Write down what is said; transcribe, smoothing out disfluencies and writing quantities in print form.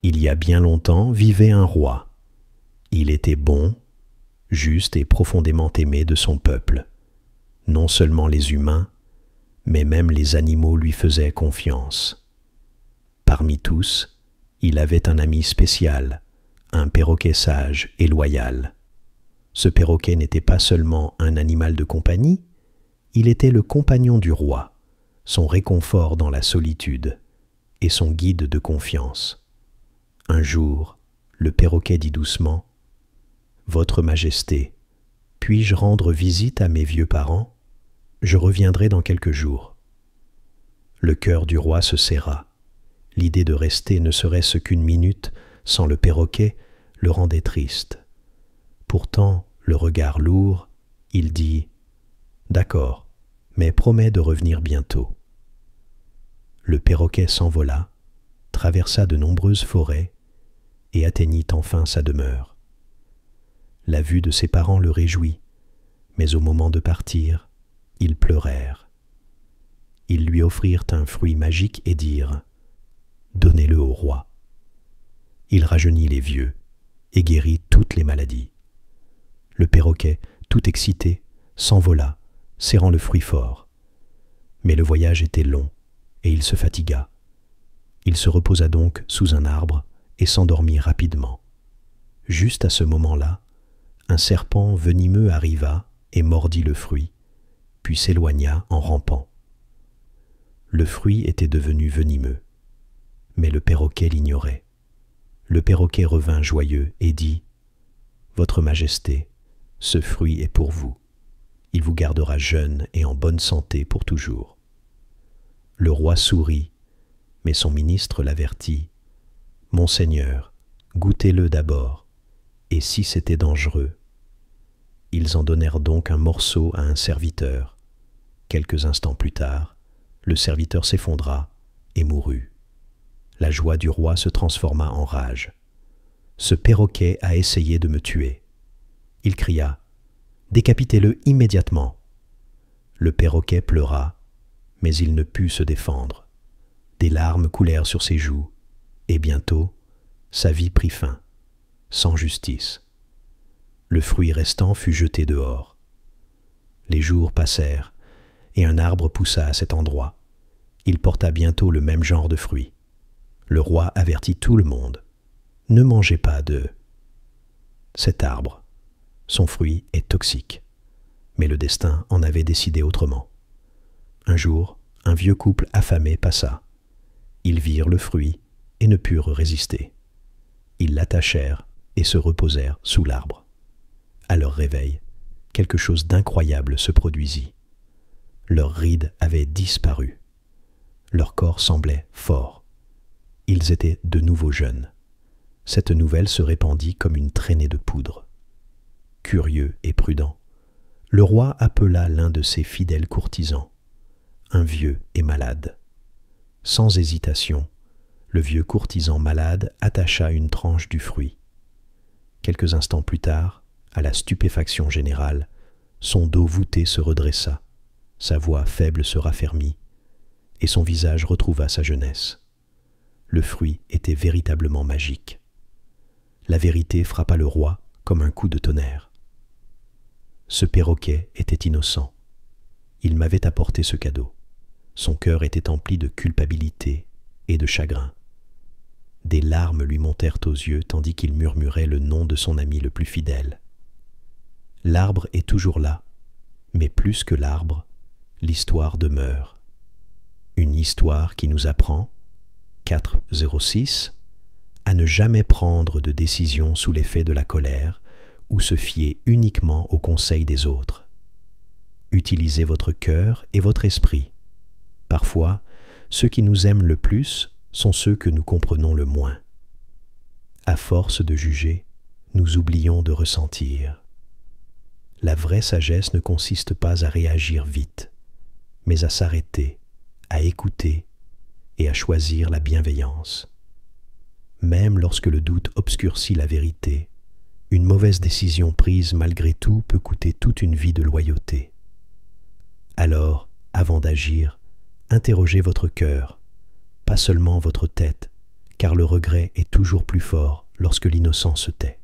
Il y a bien longtemps vivait un roi. Il était bon, juste et profondément aimé de son peuple. Non seulement les humains, mais même les animaux lui faisaient confiance. Parmi tous, il avait un ami spécial, un perroquet sage et loyal. Ce perroquet n'était pas seulement un animal de compagnie, il était le compagnon du roi, son réconfort dans la solitude et son guide de confiance. Un jour, le perroquet dit doucement : « Votre Majesté, puis-je rendre visite à mes vieux parents ? Je reviendrai dans quelques jours. » Le cœur du roi se serra. L'idée de rester ne serait-ce qu'une minute sans le perroquet le rendait triste. Pourtant, le regard lourd, il dit : « D'accord, mais promets de revenir bientôt. » Le perroquet s'envola, traversa de nombreuses forêts et atteignit enfin sa demeure. La vue de ses parents le réjouit, mais au moment de partir, ils pleurèrent. Ils lui offrirent un fruit magique et dirent : « Donnez-le au roi. » Il rajeunit les vieux et guérit toutes les maladies. Le perroquet, tout excité, s'envola, serrant le fruit fort. Mais le voyage était long et il se fatigua. Il se reposa donc sous un arbre et s'endormit rapidement. Juste à ce moment-là, un serpent venimeux arriva et mordit le fruit, puis s'éloigna en rampant. Le fruit était devenu venimeux, mais le perroquet l'ignorait. Le perroquet revint joyeux et dit : « Votre Majesté, ce fruit est pour vous. Il vous gardera jeune et en bonne santé pour toujours. » Le roi sourit, mais son ministre l'avertit : « Monseigneur, goûtez-le d'abord, et si c'était dangereux. » Ils en donnèrent donc un morceau à un serviteur. Quelques instants plus tard, le serviteur s'effondra et mourut. La joie du roi se transforma en rage. « Ce perroquet a essayé de me tuer. » Il cria : « Décapitez-le immédiatement !» Le perroquet pleura, mais il ne put se défendre. Des larmes coulèrent sur ses joues, et bientôt, sa vie prit fin, sans justice. Le fruit restant fut jeté dehors. Les jours passèrent, et un arbre poussa à cet endroit. Il porta bientôt le même genre de fruit. Le roi avertit tout le monde : « Ne mangez pas de cet arbre. Son fruit est toxique. » Mais le destin en avait décidé autrement. Un jour, un vieux couple affamé passa. Ils virent le fruit et ne purent résister. Ils l'attachèrent et se reposèrent sous l'arbre. À leur réveil, quelque chose d'incroyable se produisit. Leurs rides avaient disparu. Leur corps semblait fort. Ils étaient de nouveau jeunes. Cette nouvelle se répandit comme une traînée de poudre. Curieux et prudent, le roi appela l'un de ses fidèles courtisans, un vieux et malade. Sans hésitation, le vieux courtisan malade attacha une tranche du fruit. Quelques instants plus tard, à la stupéfaction générale, son dos voûté se redressa, sa voix faible se raffermit, et son visage retrouva sa jeunesse. Le fruit était véritablement magique. La vérité frappa le roi comme un coup de tonnerre. Ce perroquet était innocent. Il m'avait apporté ce cadeau. Son cœur était empli de culpabilité et de chagrin. Des larmes lui montèrent aux yeux tandis qu'il murmurait le nom de son ami le plus fidèle. L'arbre est toujours là, mais plus que l'arbre, l'histoire demeure. Une histoire qui nous apprend, 4.06, à ne jamais prendre de décision sous l'effet de la colère ou se fier uniquement aux conseils des autres. Utilisez votre cœur et votre esprit. Parfois, ceux qui nous aiment le plus sont ceux que nous comprenons le moins. À force de juger, nous oublions de ressentir. La vraie sagesse ne consiste pas à réagir vite, mais à s'arrêter, à écouter et à choisir la bienveillance. Même lorsque le doute obscurcit la vérité, une mauvaise décision prise malgré tout peut coûter toute une vie de loyauté. Alors, avant d'agir, interrogez votre cœur, pas seulement votre tête, car le regret est toujours plus fort lorsque l'innocent se tait.